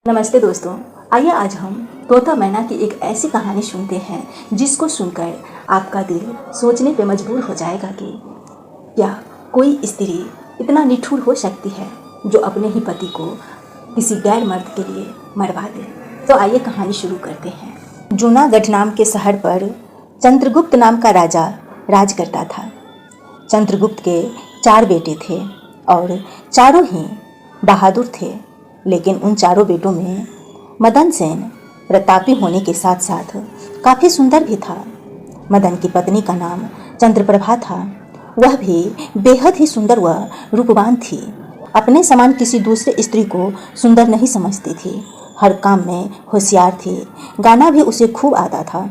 नमस्ते दोस्तों, आइए आज हम तोता मैना की एक ऐसी कहानी सुनते हैं जिसको सुनकर आपका दिल सोचने पे मजबूर हो जाएगा कि क्या कोई स्त्री इतना निठुर हो सकती है जो अपने ही पति को किसी गैर मर्द के लिए मरवा दे। तो आइए कहानी शुरू करते हैं। जूनागढ़ नाम के शहर पर चंद्रगुप्त नाम का राजा राज करता था। चंद्रगुप्त के 4 बेटे थे और चारों ही बहादुर थे, लेकिन उन चारों बेटों में मदन सेन प्रतापी होने के साथ साथ काफ़ी सुंदर भी था। मदन की पत्नी का नाम चंद्रप्रभा था। वह भी बेहद ही सुंदर व रूपवान थी। अपने समान किसी दूसरे स्त्री को सुंदर नहीं समझती थी। हर काम में होशियार थी। गाना भी उसे खूब आता था।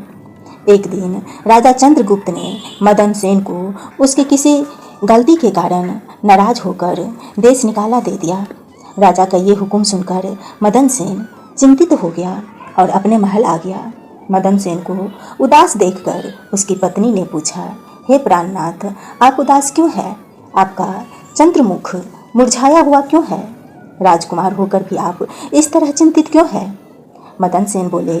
एक दिन राजा चंद्रगुप्त ने मदन सेन को उसकी किसी गलती के कारण नाराज होकर देश निकाला दे दिया। राजा का ये हुक्म सुनकर मदन सेन चिंतित हो गया और अपने महल आ गया। मदन सेन को उदास देखकर उसकी पत्नी ने पूछा, हे प्राणनाथ, आप उदास क्यों हैं? आपका चंद्रमुख मुरझाया हुआ क्यों है? राजकुमार होकर भी आप इस तरह चिंतित क्यों हैं? मदन सेन बोले,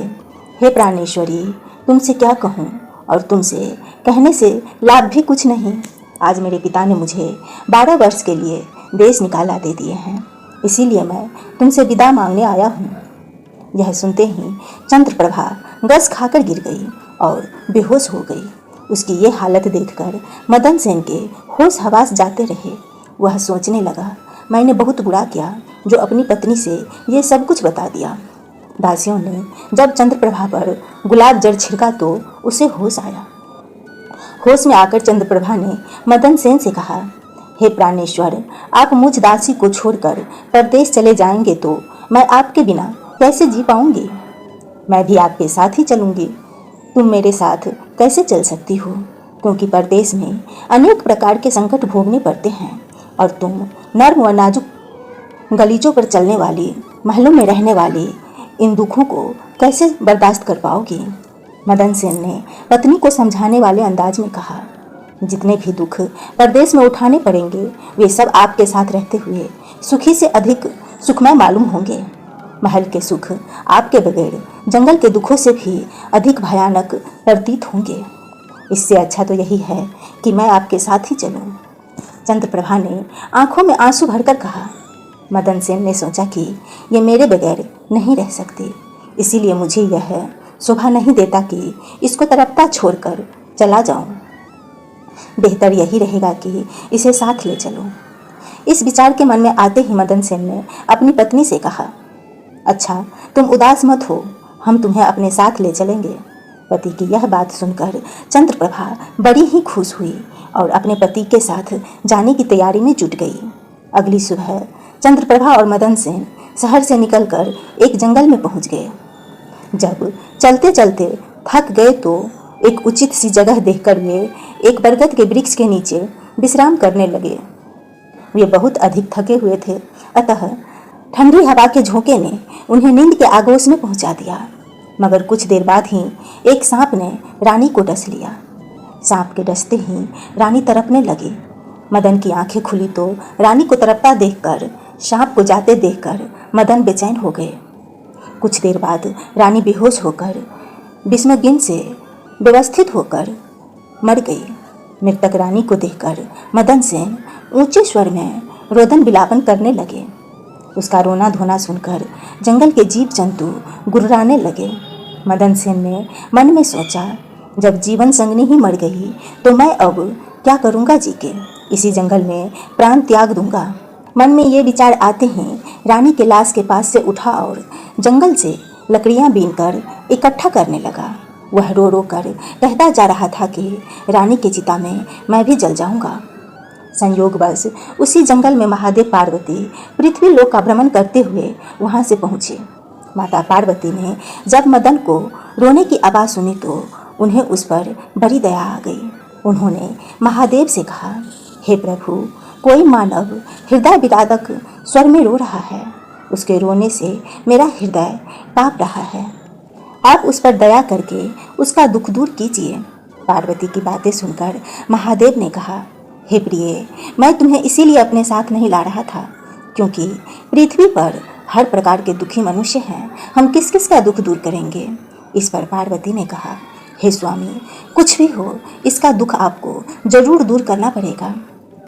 हे प्राणेश्वरी, तुमसे क्या कहूँ और तुमसे कहने से लाभ भी कुछ नहीं। आज मेरे पिता ने मुझे 12 वर्ष के लिए देश निकाला दे दिए हैं, इसीलिए मैं तुमसे विदा मांगने आया हूँ। यह सुनते ही चंद्रप्रभा गस खाकर गिर गई और बेहोश हो गई। उसकी ये हालत देखकर मदन सेन के होश हवास जाते रहे। वह सोचने लगा, मैंने बहुत बुरा किया जो अपनी पत्नी से ये सब कुछ बता दिया। दासियों ने जब चंद्रप्रभा पर गुलाब जल छिड़का तो उसे होश आया। होश में आकर चंद्रप्रभा ने मदन सेन से कहा, हे प्राणेश्वर, आप मुझ दासी को छोड़कर परदेश चले जाएंगे तो मैं आपके बिना कैसे जी पाऊंगी? मैं भी आपके साथ ही चलूंगी। तुम मेरे साथ कैसे चल सकती हो? क्योंकि परदेश में अनेक प्रकार के संकट भोगने पड़ते हैं और तुम नर्म व नाजुक गलीचों पर चलने वाली, महलों में रहने वाली इन दुखों को कैसे बर्दाश्त कर पाओगी? मदन सेन ने पत्नी को समझाने वाले अंदाज में कहा, जितने भी दुख परदेश में उठाने पड़ेंगे वे सब आपके साथ रहते हुए सुखी से अधिक सुखमय मालूम होंगे। महल के सुख आपके बगैर जंगल के दुखों से भी अधिक भयानक प्रतीत होंगे। इससे अच्छा तो यही है कि मैं आपके साथ ही चलूं। चंद्रप्रभा ने आंखों में आंसू भरकर कहा। मदन सेन ने सोचा कि ये मेरे बगैर नहीं रह सकती, इसीलिए मुझे यह शोभा नहीं देता कि इसको तरपता छोड़कर चला जाऊं। बेहतर यही रहेगा कि इसे साथ ले चलो। इस विचार के मन में आते ही मदन सेन ने अपनी पत्नी से कहा, अच्छा, तुम उदास मत हो, हम तुम्हें अपने साथ ले चलेंगे। पति की यह बात सुनकर चंद्रप्रभा बड़ी ही खुश हुई और अपने पति के साथ जाने की तैयारी में जुट गई। अगली सुबह चंद्रप्रभा और मदन सेन शहर से निकलकर एक जंगल में पहुंच गए। जब चलते चलते थक गए तो एक उचित सी जगह देखकर वे एक बरगद के वृक्ष के नीचे विश्राम करने लगे। वे बहुत अधिक थके हुए थे, अतः ठंडी हवा के झोंके ने उन्हें नींद के आगोश में पहुंचा दिया। मगर कुछ देर बाद ही एक सांप ने रानी को डस लिया। सांप के डसते ही रानी तड़पने लगी। मदन की आंखें खुली तो रानी को तड़पता देखकर, सांप को जाते देखकर मदन बेचैन हो गए। कुछ देर बाद रानी बेहोश होकर विषमगिन से व्यवस्थित होकर मर गई। मृतक रानी को देखकर मदन सेन ऊंचे स्वर में रोदन बिलापन करने लगे। उसका रोना धोना सुनकर जंगल के जीव जंतु गुर्राने लगे। मदन सेन ने मन में सोचा, जब जीवन संगनी ही मर गई तो मैं अब क्या करूँगा जी के? इसी जंगल में प्राण त्याग दूंगा। मन में ये विचार आते ही रानी के लाश के पास से उठा और जंगल से लकड़ियाँ बीनकर इकट्ठा करने लगा। वह रो रो कर कहता जा रहा था कि रानी के चिता में मैं भी जल जाऊंगा। संयोगवश उसी जंगल में महादेव पार्वती पृथ्वी लोक का भ्रमण करते हुए वहां से पहुँचे। माता पार्वती ने जब मदन को रोने की आवाज़ सुनी तो उन्हें उस पर बड़ी दया आ गई। उन्होंने महादेव से कहा, हे प्रभु, कोई मानव हृदय विदारक स्वर में रो रहा है। उसके रोने से मेरा हृदय काँप रहा है। आप उस पर दया करके उसका दुख दूर कीजिए। पार्वती की बातें सुनकर महादेव ने कहा, हे प्रिय, मैं तुम्हें इसीलिए अपने साथ नहीं ला रहा था क्योंकि पृथ्वी पर हर प्रकार के दुखी मनुष्य हैं, हम किस किस का दुख दूर करेंगे। इस पर पार्वती ने कहा, हे स्वामी, कुछ भी हो, इसका दुख आपको जरूर दूर करना पड़ेगा।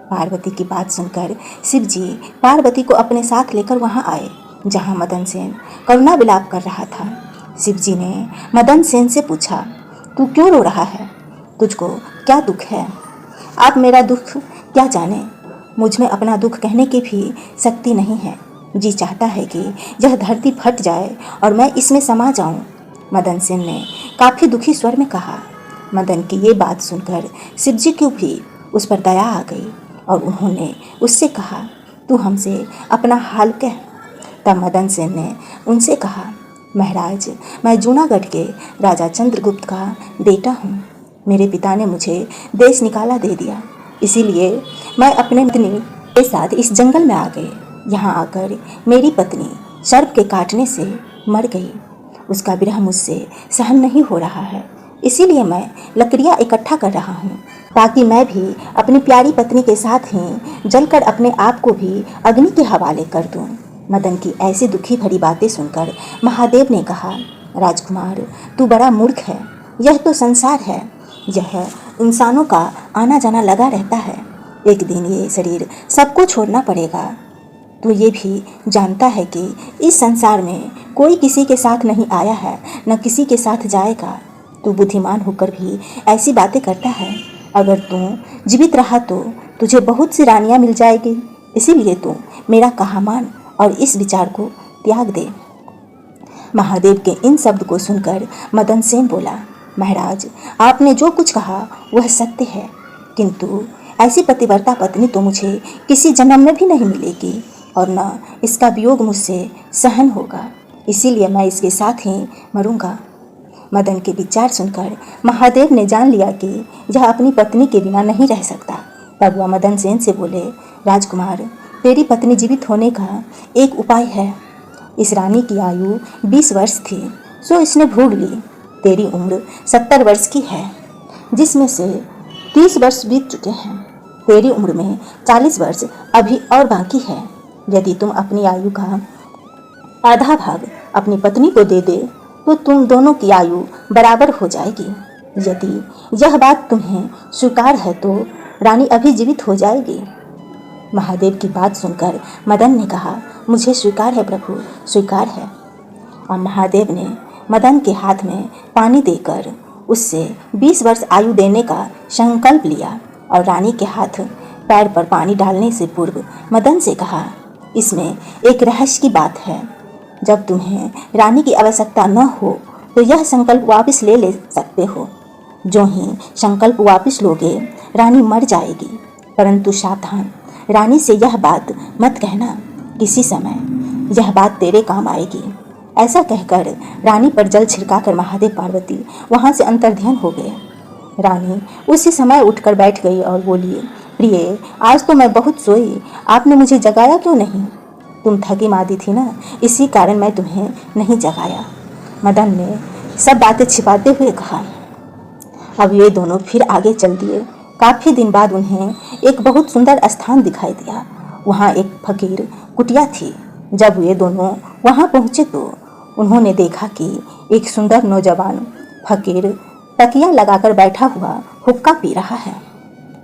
पार्वती की बात सुनकर शिव जी पार्वती को अपने साथ लेकर वहां आए जहां मदन सेन करुणा विलाप कर रहा था। शिव जी ने मदन सेन से पूछा, तू क्यों रो रहा है? तुझको क्या दुख है? आप मेरा दुख क्या जाने? मुझ में अपना दुख कहने की भी शक्ति नहीं है। जी चाहता है कि यह धरती फट जाए और मैं इसमें समा जाऊं। मदन सेन ने काफ़ी दुखी स्वर में कहा। मदन की ये बात सुनकर शिव जी को भी उस पर दया आ गई और उन्होंने उससे कहा, तू हमसे अपना हाल कह। तब मदन सेन ने उनसे कहा, महाराज, मैं जूनागढ़ के राजा चंद्रगुप्त का बेटा हूँ। मेरे पिता ने मुझे देश निकाला दे दिया, इसीलिए मैं अपने पत्नी के साथ इस जंगल में आ गए। यहाँ आकर मेरी पत्नी सर्प के काटने से मर गई। उसका विरह मुझसे सहन नहीं हो रहा है, इसीलिए मैं लकड़ियाँ इकट्ठा कर रहा हूँ ताकि मैं भी अपनी प्यारी पत्नी के साथ ही जलकर अपने आप को भी अग्नि के हवाले कर दूँ। मदन की ऐसी दुखी भरी बातें सुनकर महादेव ने कहा, राजकुमार, तू बड़ा मूर्ख है। यह तो संसार है, यह इंसानों का आना जाना लगा रहता है। एक दिन ये शरीर सबको छोड़ना पड़ेगा। तू ये भी जानता है कि इस संसार में कोई किसी के साथ नहीं आया है, न किसी के साथ जाएगा। तू बुद्धिमान होकर भी ऐसी बातें करता है। अगर तू जीवित रहा तो तुझे बहुत सी रानियां मिल जाएगी, इसीलिए तू मेरा कहा मान और इस विचार को त्याग दे। महादेव के इन शब्द को सुनकर मदन सेन बोला, महाराज, आपने जो कुछ कहा वह सत्य है, किंतु ऐसी पतिव्रता पत्नी तो मुझे किसी जन्म में भी नहीं मिलेगी और न इसका वियोग मुझसे सहन होगा, इसीलिए मैं इसके साथ ही मरूंगा। मदन के विचार सुनकर महादेव ने जान लिया कि यह अपनी पत्नी के बिना नहीं रह सकता। तब वह मदन सेन से बोले, राजकुमार, तेरी पत्नी जीवित होने का एक उपाय है। इस रानी की आयु 20 वर्ष थी, सो इसने भोग ली। तेरी उम्र 70 वर्ष की है, जिसमें से 30 वर्ष बीत चुके हैं। तेरी उम्र में 40 वर्ष अभी और बाकी है। यदि तुम अपनी आयु का आधा भाग अपनी पत्नी को दे दे तो तुम दोनों की आयु बराबर हो जाएगी। यदि यह बात तुम्हें स्वीकार है तो रानी अभी जीवित हो जाएगी। महादेव की बात सुनकर मदन ने कहा, मुझे स्वीकार है प्रभु, स्वीकार है। और महादेव ने मदन के हाथ में पानी देकर उससे 20 वर्ष आयु देने का संकल्प लिया और रानी के हाथ पैर पर पानी डालने से पूर्व मदन से कहा, इसमें एक रहस्य की बात है। जब तुम्हें रानी की आवश्यकता न हो तो यह संकल्प वापस ले सकते हो। जो ही संकल्प वापस लोगे रानी मर जाएगी, परंतु सावधान, रानी से यह बात मत कहना, किसी समय यह बात तेरे काम आएगी। ऐसा कहकर रानी पर जल छिड़काकर महादेव पार्वती वहाँ से अंतर्ध्यान हो गए। रानी उसी समय उठकर बैठ गई और बोली, प्रिय, आज तो मैं बहुत सोई, आपने मुझे जगाया क्यों नहीं? तुम थकी मादी थी ना, इसी कारण मैं तुम्हें नहीं जगाया। मदन ने सब बातें छिपाते हुए कहा। अब ये दोनों फिर आगे चल दिए। काफ़ी दिन बाद उन्हें एक बहुत सुंदर स्थान दिखाई दिया। वहाँ एक फकीर कुटिया थी। जब ये दोनों वहाँ पहुँचे तो उन्होंने देखा कि एक सुंदर नौजवान फकीर तकिया लगाकर बैठा हुआ हुक्का पी रहा है।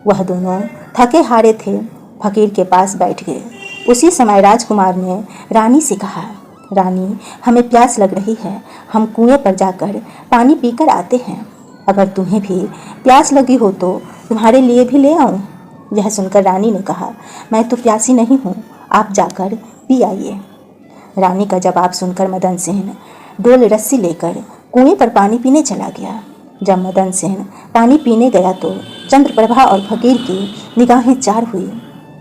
वह दोनों थके हारे थे, फकीर के पास बैठ गए। उसी समय राजकुमार ने रानी से कहा, रानी, हमें प्यास लग रही है, हम कुएं पर जाकर पानी पीकर आते हैं। अगर तुम्हें भी प्यास लगी हो तो तुम्हारे लिए भी ले आऊं। यह सुनकर रानी ने कहा, मैं तो प्यासी नहीं हूँ, आप जाकर पी आइए। रानी का जवाब सुनकर मदन सेन डोल रस्सी लेकर कुएं पर पानी पीने चला गया। जब मदन सेन पानी पीने गया तो चंद्रप्रभा और फकीर की निगाहें चार हुई।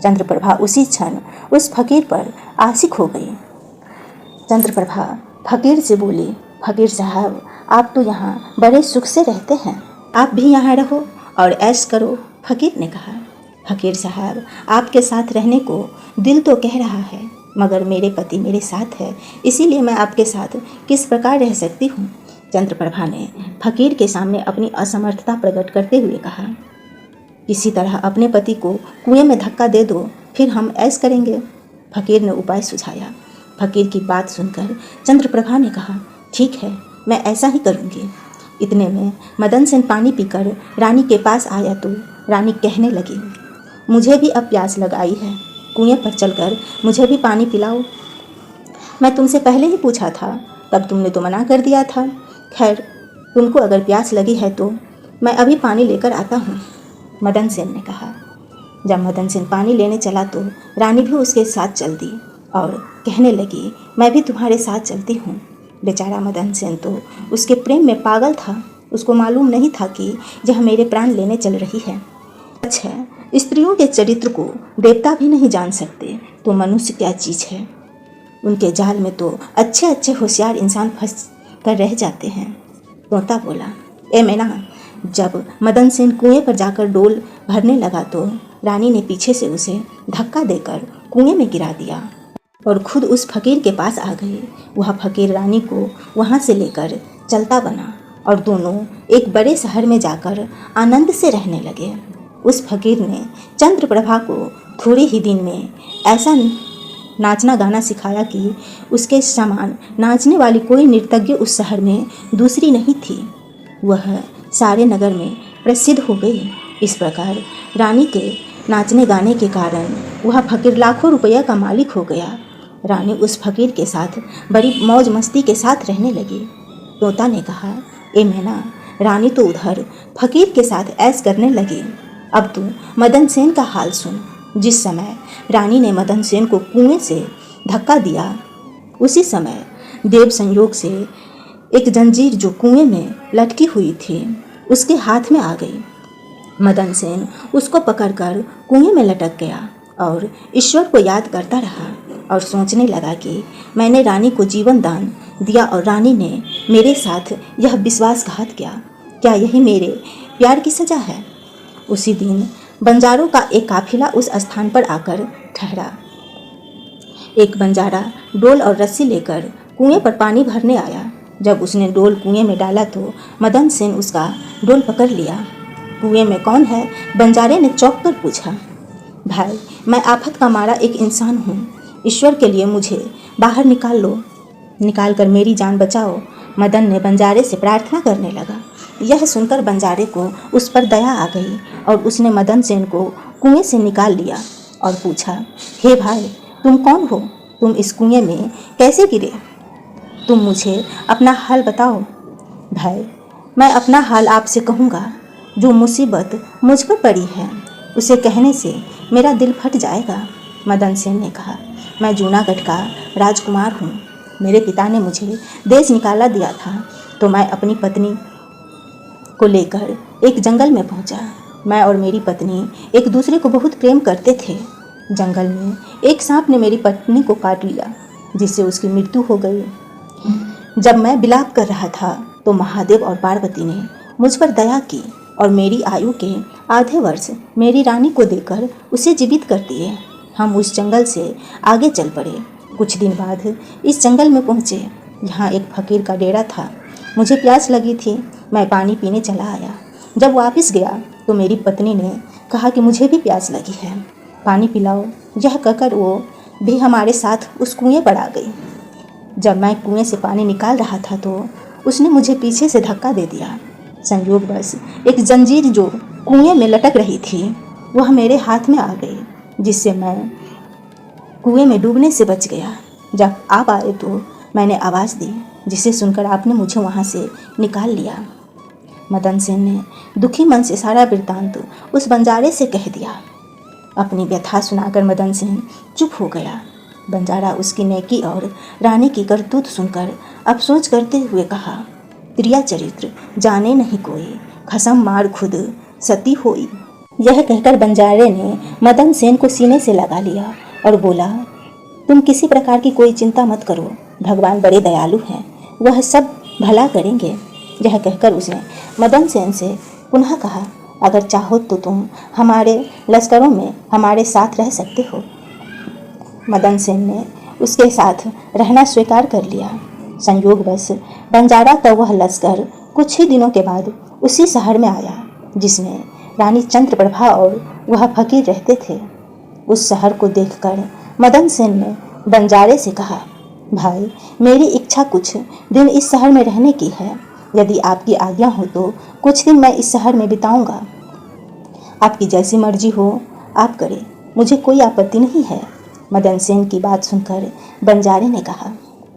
चंद्रप्रभा उसी क्षण उस फकीर पर आशिक हो गई। चंद्रप्रभा फकीर से बोली, फकीर साहब, आप तो यहाँ बड़े सुख से रहते हैं, आप भी यहाँ रहो और ऐश करो। फकीर ने कहा, फकीर साहब, आपके साथ रहने को दिल तो कह रहा है, मगर मेरे पति मेरे साथ है, इसीलिए मैं आपके साथ किस प्रकार रह सकती हूँ। चंद्रप्रभा ने फकीर के सामने अपनी असमर्थता प्रकट करते हुए कहा, किसी तरह अपने पति को कुएं में धक्का दे दो, फिर हम ऐश करेंगे। फकीर ने उपाय सुझाया। फकीर की बात सुनकर चंद्रप्रभा ने कहा, ठीक है, मैं ऐसा ही करूँगी। इतने में मदन सेन पानी पीकर रानी के पास आया तो रानी कहने लगी, मुझे भी अब प्यास लग आई है, कुएं पर चलकर मुझे भी पानी पिलाओ। मैं तुमसे पहले ही पूछा था, तब तुमने तो मना कर दिया था। खैर, तुमको अगर प्यास लगी है तो मैं अभी पानी लेकर आता हूँ, मदन सेन ने कहा। जब मदन सेन पानी लेने चला तो रानी भी उसके साथ चल दी और कहने लगी, मैं भी तुम्हारे साथ चलती हूँ। बेचारा मदन सेन तो उसके प्रेम में पागल था, उसको मालूम नहीं था कि यह मेरे प्राण लेने चल रही है। अच्छा, स्त्रियों के चरित्र को देवता भी नहीं जान सकते तो मनुष्य क्या चीज़ है। उनके जाल में तो अच्छे अच्छे होशियार इंसान फंस कर रह जाते हैं। तोता बोला, ए मैना। जब मदन सेन कुएं पर जाकर डोल भरने लगा तो रानी ने पीछे से उसे धक्का देकर कुएं में गिरा दिया और खुद उस फकीर के पास आ गई। वह फकीर रानी को वहाँ से लेकर चलता बना और दोनों एक बड़े शहर में जाकर आनंद से रहने लगे। उस फकीर ने चंद्रप्रभा को थोड़े ही दिन में ऐसा नाचना गाना सिखाया कि उसके समान नाचने वाली कोई नर्तज्ञ उस शहर में दूसरी नहीं थी। वह सारे नगर में प्रसिद्ध हो गई। इस प्रकार रानी के नाचने गाने के कारण वह फकीर लाखों रुपया का मालिक हो गया। रानी उस फकीर के साथ बड़ी मौज मस्ती के साथ रहने लगी। तोता ने कहा, ए मैना, रानी तो उधर फकीर के साथ ऐश करने लगी, अब तू मदन सेन का हाल सुन। जिस समय रानी ने मदन सेन को कुएं से धक्का दिया, उसी समय देव संयोग से एक जंजीर जो कुएं में लटकी हुई थी उसके हाथ में आ गई। मदन सेन उसको पकड़कर कुएं में लटक गया और ईश्वर को याद करता रहा और सोचने लगा कि मैंने रानी को जीवन दान दिया और रानी ने मेरे साथ यह विश्वासघात किया, क्या यही मेरे प्यार की सज़ा है। उसी दिन बंजारों का एक काफिला उस स्थान पर आकर ठहरा। एक बंजारा डोल और रस्सी लेकर कुएं पर पानी भरने आया। जब उसने डोल कुएं में डाला तो मदन सेन उसका डोल पकड़ लिया। कुएं में कौन है? बंजारे ने चौंक कर पूछा। भाई, मैं आफत का मारा एक इंसान हूँ, ईश्वर के लिए मुझे बाहर निकाल लो, निकाल कर मेरी जान बचाओ। मदन ने बंजारे से प्रार्थना करने लगा। यह सुनकर बंजारे को उस पर दया आ गई और उसने मदन सेन को कुएं से निकाल लिया और पूछा, हे भाई, तुम कौन हो? तुम इस कुएं में कैसे गिरे? तुम मुझे अपना हाल बताओ। भाई, मैं अपना हाल आपसे कहूँगा। जो मुसीबत मुझ पर पड़ी है उसे कहने से मेरा दिल फट जाएगा। मदन सेन ने कहा, मैं जूनागढ़ का राजकुमार हूँ। मेरे पिता ने मुझे देश निकाला दिया था तो मैं अपनी पत्नी को लेकर एक जंगल में पहुंचा। मैं और मेरी पत्नी एक दूसरे को बहुत प्रेम करते थे। जंगल में एक सांप ने मेरी पत्नी को काट लिया जिससे उसकी मृत्यु हो गई। जब मैं विलाप कर रहा था तो महादेव और पार्वती ने मुझ पर दया की और मेरी आयु के आधे वर्ष मेरी रानी को देकर उसे जीवित कर दिए। हम उस जंगल से आगे चल पड़े। कुछ दिन बाद इस जंगल में पहुँचे। यहाँ एक फकीर का डेरा था। मुझे प्यास लगी थी, मैं पानी पीने चला आया। जब वापस गया तो मेरी पत्नी ने कहा कि मुझे भी प्यास लगी है, पानी पिलाओ। यह कहकर वो भी हमारे साथ उस कुएं पर आ गई। जब मैं कुएं से पानी निकाल रहा था तो उसने मुझे पीछे से धक्का दे दिया। संयोगवश एक जंजीर जो कुएं में लटक रही थी वह मेरे हाथ में आ गई, जिससे मैं कुएं में डूबने से बच गया। जब आप आए तो मैंने आवाज़ दी, जिसे सुनकर आपने मुझे वहाँ से निकाल लिया। मदन सेन ने दुखी मन से सारा वृत्तांत उस बंजारे से कह दिया। अपनी व्यथा सुनाकर मदन सेन चुप हो गया। बंजारा उसकी नेकी और रानी की करतूत सुनकर अफसोस करते हुए कहा, प्रिया चरित्र जाने नहीं कोई, खसम मार खुद सती होई। यह कहकर बंजारे ने मदन सेन को सीने से लगा लिया और बोला, तुम किसी प्रकार की कोई चिंता मत करो, भगवान बड़े दयालु हैं, वह सब भला करेंगे। यह कहकर उसने मदन सेन से पुनः कहा, अगर चाहो तो तुम हमारे लश्करों में हमारे साथ रह सकते हो। मदन सेन ने उसके साथ रहना स्वीकार कर लिया। संयोगवश बंजारा का वह लश्कर कुछ ही दिनों के बाद उसी शहर में आया जिसमें रानी चंद्रप्रभा और वह फकीर रहते थे। उस शहर को देखकर मदन सेन ने बंजारे से कहा, भाई, मेरी इच्छा कुछ दिन इस शहर में रहने की है। यदि आपकी आज्ञा हो तो कुछ दिन मैं इस शहर में बिताऊंगा। आपकी जैसी मर्जी हो आप करें, मुझे कोई आपत्ति नहीं है। मदन सेन की बात सुनकर बंजारे ने कहा।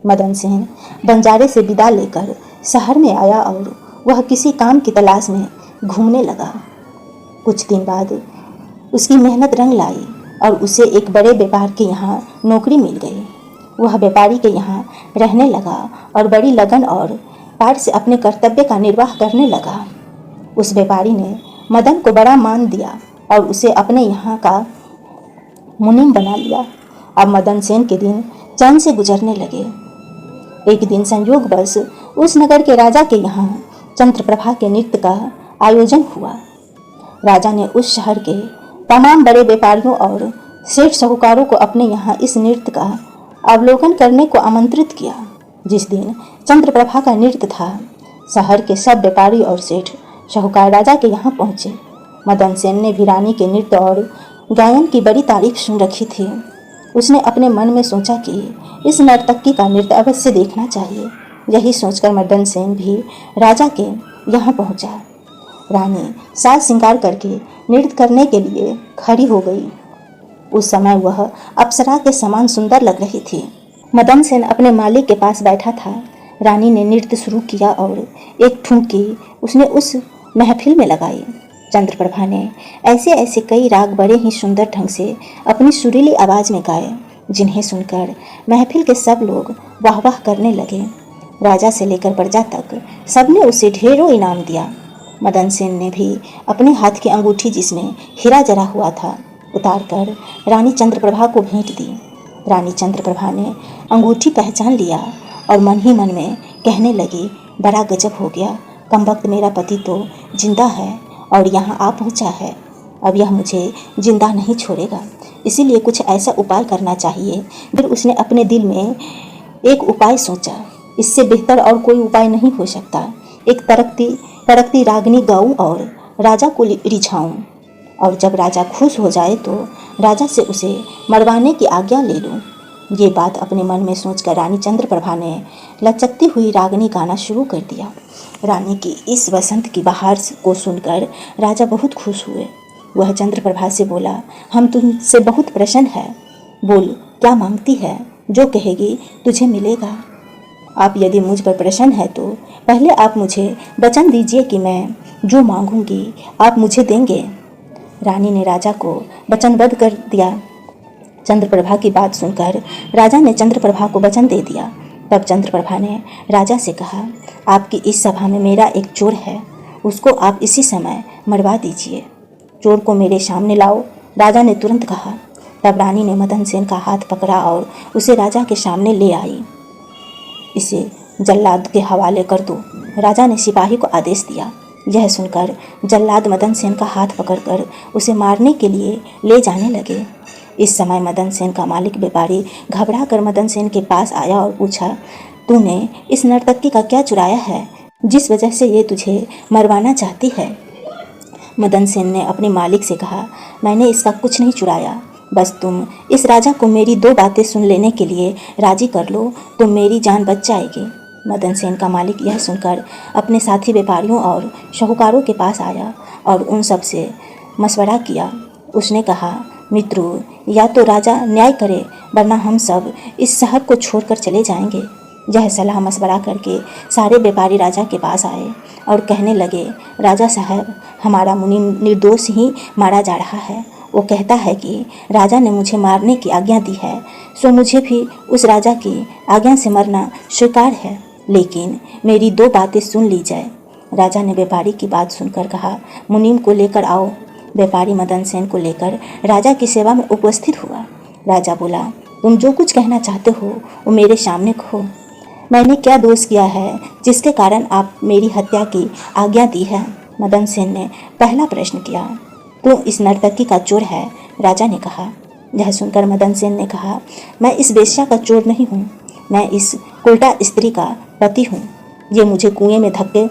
मदन सेन बंजारे से विदा लेकर शहर में आया और वह किसी काम की तलाश में घूमने लगा। कुछ दिन बाद उसकी मेहनत रंग लाई और उसे एक बड़े व्यापार के यहाँ नौकरी मिल गई। वह व्यापारी के यहाँ रहने लगा और बड़ी लगन और पार से अपने कर्तव्य का निर्वाह करने लगा। उस व्यापारी ने मदन को बड़ा मान दिया और उसे अपने यहाँ का मुनीम बना लिया। अब मदन सेन के दिन चैन से गुजरने लगे। एक दिन संयोगवश उस नगर के राजा के यहाँ चंद्रप्रभा के नृत्य का आयोजन हुआ। राजा ने उस शहर के तमाम बड़े व्यापारियों और सेठ साहूकारों को अपने यहाँ इस नृत्य का अवलोकन करने को आमंत्रित किया। जिस दिन चंद्रप्रभा का नृत्य था, शहर के सब व्यापारी और सेठ साहूकार राजा के यहाँ पहुँचे। मदन सेन ने भी रानी के नृत्य और गायन की बड़ी तारीफ सुन रखी थी। उसने अपने मन में सोचा कि इस नर्तकी का नृत्य अवश्य देखना चाहिए। यही सोचकर मदन सेन भी राजा के यहाँ पहुँचा। रानी साज श्रृंगार करके नृत्य करने के लिए खड़ी हो गई। उस समय वह अप्सरा के समान सुंदर लग रही थी। मदन सेन अपने मालिक के पास बैठा था। रानी ने नृत्य शुरू किया और एक ठुमकी उसने उस महफिल में लगाई। चंद्रप्रभा ने ऐसे ऐसे कई राग बड़े ही सुंदर ढंग से अपनी सुरीली आवाज़ में गाए, जिन्हें सुनकर महफिल के सब लोग वाह वाह करने लगे। राजा से लेकर प्रजा तक सबने उसे ढेरों इनाम दिया। मदन सेन ने भी अपने हाथ की अंगूठी, जिसमें हीरा जरा हुआ था, उतार कर रानी चंद्रप्रभा को भेंट दी। रानी चंद्रप्रभा ने अंगूठी पहचान लिया और मन ही मन में कहने लगी, बड़ा गजब हो गया, कमबख्त मेरा पति तो जिंदा है और यहाँ आ पहुँचा है। अब यह मुझे जिंदा नहीं छोड़ेगा, इसीलिए कुछ ऐसा उपाय करना चाहिए। फिर उसने अपने दिल में एक उपाय सोचा, इससे बेहतर और कोई उपाय नहीं हो सकता। एक तड़कती रागनी गाऊं और राजा को रिझाऊं, और जब राजा खुश हो जाए तो राजा से उसे मरवाने की आज्ञा ले लूं। ये बात अपने मन में सोचकर रानी चंद्रप्रभा ने लचकती हुई रागनी गाना शुरू कर दिया। रानी की इस वसंत की बहार को सुनकर राजा बहुत खुश हुए। वह चंद्रप्रभा से बोला, हम तुमसे बहुत प्रसन्न है, बोल क्या मांगती है, जो कहेगी तुझे मिलेगा। आप यदि मुझ पर प्रसन्न है तो पहले आप मुझे वचन दीजिए कि मैं जो मांगूंगी आप मुझे देंगे। रानी ने राजा को वचनबद्ध कर दिया। चंद्रप्रभा की बात सुनकर राजा ने चंद्रप्रभा को वचन दे दिया। तब चंद्रप्रभा ने राजा से कहा, आपकी इस सभा में मेरा एक चोर है, उसको आप इसी समय मरवा दीजिए। चोर को मेरे सामने लाओ, राजा ने तुरंत कहा। तब रानी ने मदन सेन का हाथ पकड़ा और उसे राजा के सामने ले आई। इसे जल्लाद के हवाले कर दो, राजा ने सिपाही को आदेश दिया। यह सुनकर जल्लाद मदन सेन का हाथ पकड़कर उसे मारने के लिए ले जाने लगे। इस समय मदन सेन का मालिक व्यापारी घबरा कर मदन सेन के पास आया और पूछा, तूने इस नर्तकी का क्या चुराया है जिस वजह से ये तुझे मरवाना चाहती है। मदन सेन ने अपने मालिक से कहा, मैंने इसका कुछ नहीं चुराया, बस तुम इस राजा को मेरी दो बातें सुन लेने के लिए राजी कर लो तो मेरी जान बच जाएगी। मदन सेन का मालिक यह सुनकर अपने साथी व्यापारियों और साहूकारों के पास आया और उन सब से मशवरा किया। उसने कहा, मित्रों, या तो राजा न्याय करे वरना हम सब इस शहर को छोड़कर चले जाएंगे। यह सलाह मशवरा करके सारे व्यापारी राजा के पास आए और कहने लगे, राजा साहब, हमारा मुनि निर्दोष ही मारा जा रहा है। वो कहता है कि राजा ने मुझे मारने की आज्ञा दी है, सो मुझे भी उस राजा की आज्ञा से मरना स्वीकार है, लेकिन मेरी दो बातें सुन ली जाए। राजा ने व्यापारी की बात सुनकर कहा, मुनीम को लेकर आओ। व्यापारी मदन सेन को लेकर राजा की सेवा में उपस्थित हुआ। राजा बोला, तुम जो कुछ कहना चाहते हो वो मेरे सामने कहो। मैंने क्या दोष किया है जिसके कारण आप मेरी हत्या की आज्ञा दी है। मदन सेन ने पहला प्रश्न किया। तू इस नर्तकी का चोर है, राजा ने कहा। यह सुनकर मदन सेन ने कहा, मैं इस वेश्या का चोर नहीं हूँ, मैं इस उल्टा स्त्री का पति हूँ। ये मुझे कुएं में धक्के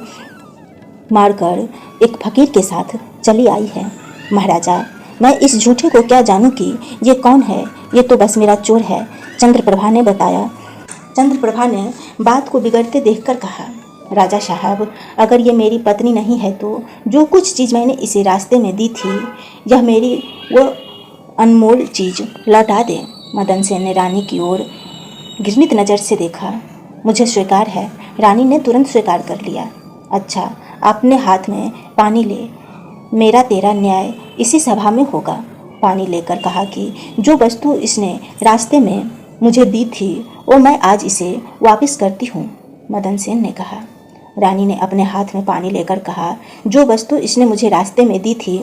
मारकर एक फकीर के साथ चली आई है। महाराजा, मैं इस झूठे को क्या जानूं कि ये कौन है, ये तो बस मेरा चोर है। चंद्रप्रभा ने बताया। चंद्रप्रभा ने बात को बिगड़ते देखकर कहा, राजा साहब, अगर ये मेरी पत्नी नहीं है तो जो कुछ चीज़ मैंने इसे रास्ते में दी थी, यह मेरी वो अनमोल चीज़ लौटा दे। मदन सेन ने रानी की ओर घृणित नज़र से देखा। मुझे स्वीकार है। रानी ने तुरंत स्वीकार कर लिया। अच्छा, अपने हाथ में पानी ले, मेरा तेरा न्याय इसी सभा में होगा। पानी लेकर कहा कि जो वस्तु इसने रास्ते में मुझे दी थी वो मैं आज इसे वापस करती हूँ। मदन सेन ने कहा। रानी ने अपने हाथ में पानी लेकर कहा, जो वस्तु इसने मुझे रास्ते में दी थी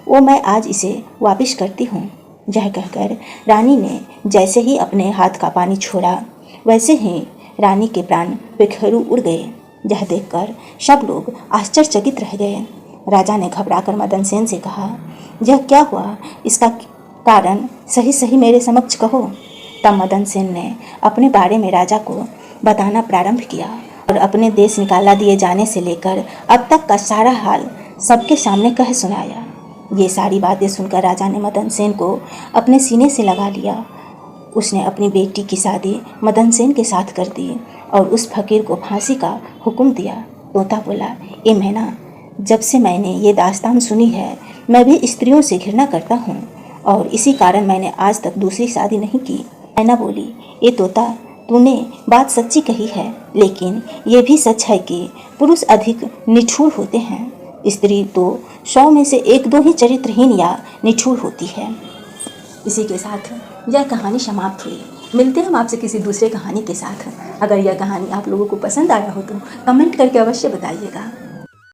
वो मैं आज इसे वापस करती हूँ। यह कहकर रानी ने जैसे ही अपने हाथ का पानी छोड़ा, वैसे ही रानी के प्राण बेखैरू उड़ गए। यह देखकर सब लोग आश्चर्यचकित रह गए। राजा ने घबराकर मदन सेन से कहा, यह क्या हुआ? इसका कारण सही सही मेरे समक्ष कहो। तब मदन सेन ने अपने बारे में राजा को बताना प्रारंभ किया और अपने देश निकाला दिए जाने से लेकर अब तक का सारा हाल सबके सामने कह सुनाया। ये सारी बातें सुनकर राजा ने मदन सेन को अपने सीने से लगा लिया। उसने अपनी बेटी की शादी मदन सेन के साथ कर दी और उस फकीर को फांसी का हुक्म दिया। तोता बोला, ए मैना, जब से मैंने ये दास्तान सुनी है मैं भी स्त्रियों से घृणा करता हूँ और इसी कारण मैंने आज तक दूसरी शादी नहीं की। मैना बोली, ए तोता, तूने बात सच्ची कही है, लेकिन ये भी सच है कि पुरुष अधिक निठुर होते हैं। स्त्री तो 100 में से 1-2 ही चरित्रहीन या निठुर होती है। इसी के साथ यह कहानी समाप्त हुई। मिलते हैं हम आपसे किसी दूसरे कहानी के साथ। अगर यह कहानी आप लोगों को पसंद आया हो तो कमेंट करके अवश्य बताइएगा।